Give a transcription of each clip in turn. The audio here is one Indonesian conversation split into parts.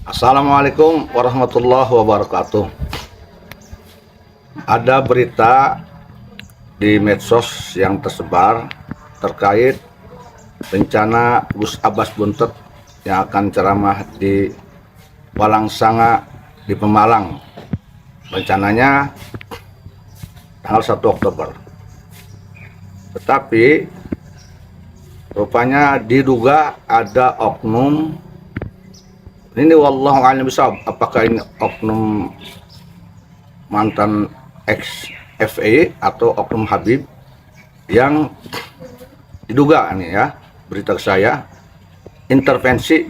Assalamualaikum warahmatullahi wabarakatuh. Ada berita di medsos yang tersebar terkait rencana Gus Abbas Buntet yang akan ceramah di Walangsanga di Pemalang. Rencananya tanggal 1 Oktober. Tetapi rupanya diduga ada oknum. Ini wallahu a'lam bishawab, apakah ini oknum mantan ex FE atau oknum Habib yang diduga nih ya, berita ke saya intervensi,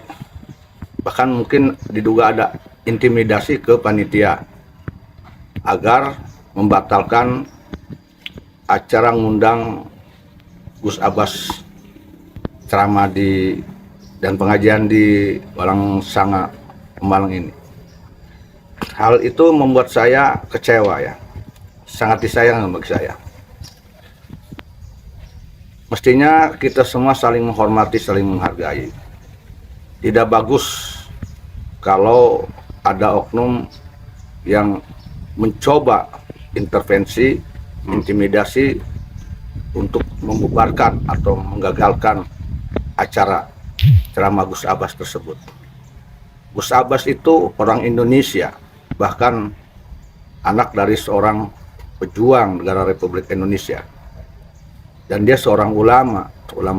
bahkan mungkin diduga ada intimidasi ke panitia agar membatalkan acara ngundang Gus Abbas ceramah dan pengajian di Walangsanga Pemalang ini. Hal itu membuat saya kecewa ya, sangat disayangkan bagi saya. Mestinya kita semua saling menghormati, saling menghargai. Tidak bagus kalau ada oknum yang mencoba intervensi, intimidasi untuk membubarkan atau menggagalkan acara ceramah Gus Abbas tersebut. Gus Abbas itu orang Indonesia, bahkan anak dari seorang pejuang negara Republik Indonesia, dan dia seorang ulama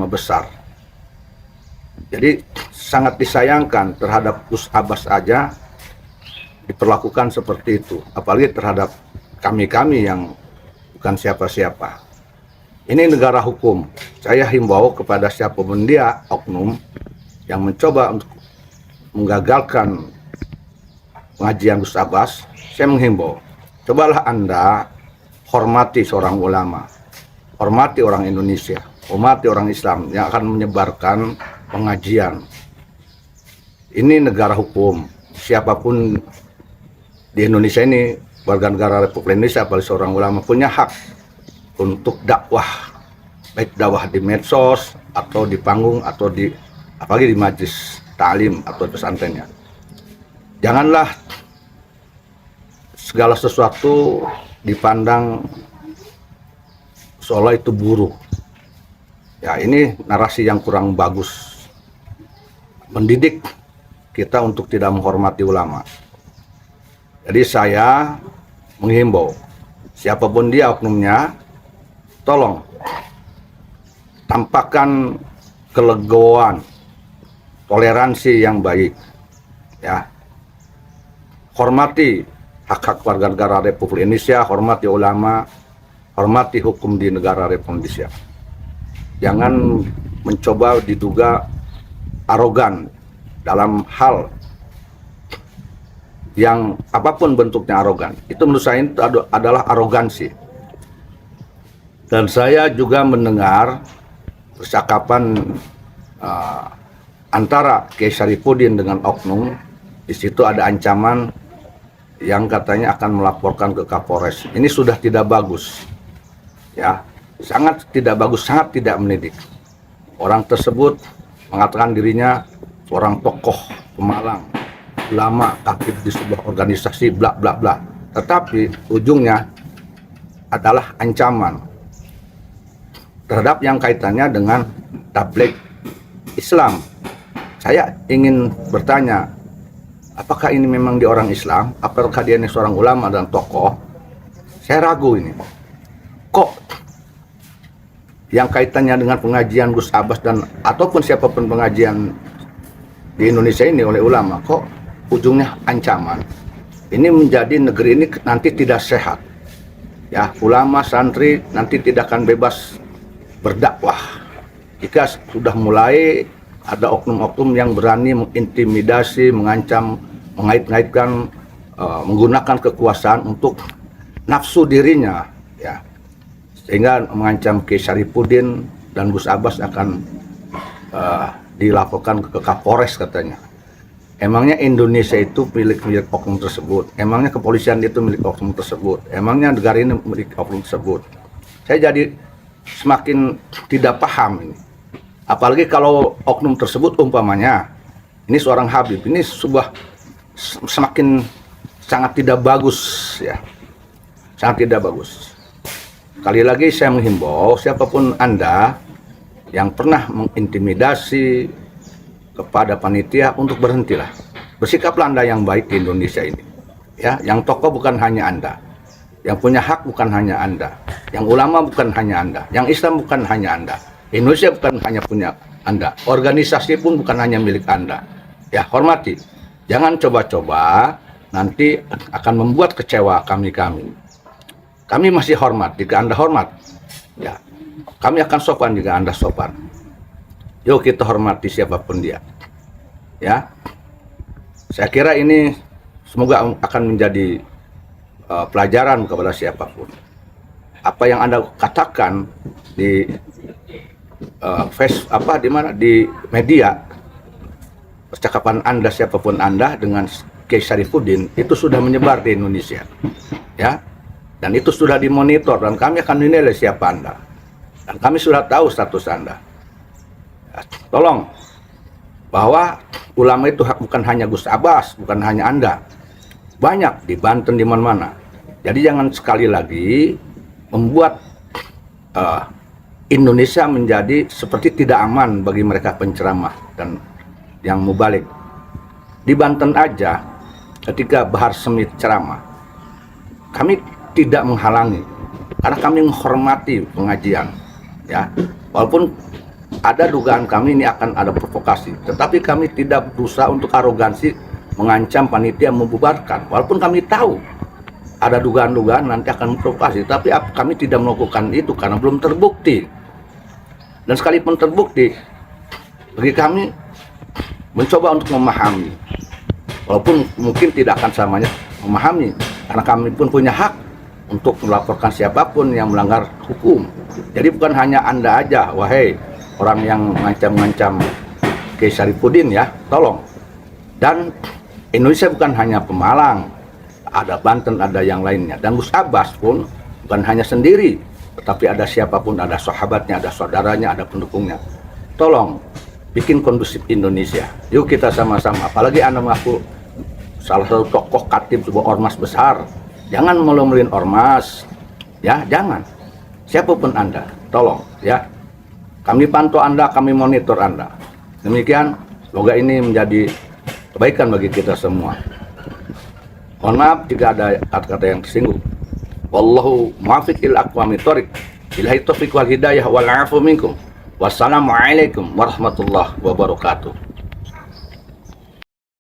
besar. Jadi sangat disayangkan terhadap Gus Abbas aja diperlakukan seperti itu, apalagi terhadap kami yang bukan siapa-siapa. Ini negara hukum. Saya himbau kepada siapapun dia oknum yang mencoba untuk menggagalkan pengajian Gus Abbas, saya menghimbau, cobalah Anda hormati seorang ulama, hormati orang Indonesia, hormati orang Islam yang akan menyebarkan pengajian. Ini negara hukum. Siapapun di Indonesia ini, warga negara Republik Indonesia, apalagi seorang ulama, punya hak untuk dakwah, baik dakwah di medsos atau di panggung atau apalagi di majelis ta'lim atau pesantrennya. Janganlah segala sesuatu dipandang seolah itu buruk. Ya, ini narasi yang kurang bagus, mendidik kita untuk tidak menghormati ulama. Jadi saya menghimbau siapapun dia oknumnya, tolong tampakkan kelegoan, toleransi yang baik, ya. Hormati hak-hak warga negara Republik Indonesia, hormati ulama, hormati hukum di negara Republik Indonesia. Jangan mencoba diduga arogan dalam hal yang apapun bentuknya arogan. Itu menurut saya itu adalah arogansi. Dan saya juga mendengar percakapan antara Kiai Syarifuddin dengan oknum. Di situ ada ancaman yang katanya akan melaporkan ke Kapolres. Ini sudah tidak bagus, ya, sangat tidak bagus, sangat tidak mendidik. Orang tersebut mengatakan dirinya seorang tokoh Pemalang, ulama, aktif di sebuah organisasi, bla bla bla. Tetapi ujungnya adalah ancaman terhadap yang kaitannya dengan tabligh Islam. Saya ingin bertanya, apakah ini memang dia orang Islam? Apakah dia ini seorang ulama dan tokoh? Saya ragu ini. Kok yang kaitannya dengan pengajian Gus Abbas dan ataupun siapapun pengajian di Indonesia ini oleh ulama, kok ujungnya ancaman? Ini menjadi negeri ini nanti tidak sehat. Ya, ulama santri nanti tidak akan bebas berdakwah jika sudah mulai ada oknum-oknum yang berani mengintimidasi, mengancam, mengait-ngaitkan, menggunakan kekuasaan untuk nafsu dirinya, ya, sehingga mengancam Kiai Syarifuddin dan Gus Abbas akan dilaporkan ke Kapolres katanya. Emangnya Indonesia itu milik oknum tersebut? Emangnya kepolisian itu milik oknum tersebut? Emangnya negara ini milik oknum tersebut? Saya jadi semakin tidak paham ini. Apalagi kalau oknum tersebut umpamanya ini seorang Habib, ini sebuah semakin sangat tidak bagus ya, sangat tidak bagus. Sekali lagi saya menghimbau siapapun Anda yang pernah mengintimidasi kepada panitia untuk berhentilah. Bersikaplah Anda yang baik di Indonesia ini. Ya, yang tokoh bukan hanya Anda. Yang punya hak bukan hanya Anda. Yang ulama bukan hanya Anda. Yang Islam bukan hanya Anda. Indonesia bukan hanya punya Anda. Organisasi pun bukan hanya milik Anda. Ya, hormati. Jangan coba-coba nanti akan membuat kecewa kami. Kami masih hormat jika Anda hormat. Ya, kami akan sopan jika Anda sopan. Yuk kita hormati siapapun dia. Ya, saya kira ini semoga akan menjadi pelajaran kepada siapapun. Apa yang Anda katakan di di media, percakapan Anda siapapun Anda dengan Kiai Syarifuddin itu sudah menyebar di Indonesia. Ya. Dan itu sudah dimonitor dan kami akan dinilai siapa Anda. Dan kami sudah tahu status Anda. Ya, tolong, bahwa ulama itu bukan hanya Gus Abbas, bukan hanya Anda. Banyak di Banten, di mana-mana. Jadi jangan sekali lagi membuat Indonesia menjadi seperti tidak aman bagi mereka penceramah dan yang mubalik. Di Banten aja, ketika Bahar Smith ceramah, kami tidak menghalangi karena kami menghormati pengajian, ya, walaupun ada dugaan kami ini akan ada provokasi, tetapi kami tidak berusaha untuk arogansi mengancam panitia membubarkan, walaupun kami tahu ada dugaan-dugaan nanti akan memprovokasi, tapi kami tidak melakukan itu karena belum terbukti. Dan sekalipun terbukti, bagi kami mencoba untuk memahami, walaupun mungkin tidak akan selamanya memahami, karena kami pun punya hak untuk melaporkan siapapun yang melanggar hukum. Jadi bukan hanya Anda aja, wahai orang yang mengancam-ngancam Kiai Syarifuddin, ya, tolong. Dan Indonesia bukan hanya Pemalang, ada Banten, ada yang lainnya. Dan Gus Abbas pun bukan hanya sendiri, tetapi ada siapapun, ada sahabatnya, ada saudaranya, ada pendukungnya. Tolong bikin kondusif Indonesia. Yuk kita sama-sama, apalagi Anda mengaku salah satu tokoh khatib sebuah ormas besar. Jangan melumelin ormas, ya, jangan. Siapapun Anda, tolong, ya. Kami pantau Anda, kami monitor Anda. Demikian, semoga ini menjadi kebaikan bagi kita semua. Mohon maaf jika ada kata-kata yang tersinggung. Wallahu muwaffiq ila aqwamit thoriq. Billahi taufiq wal hidayah wal 'afu minkum. Wassalamualaikum warahmatullahi wabarakatuh.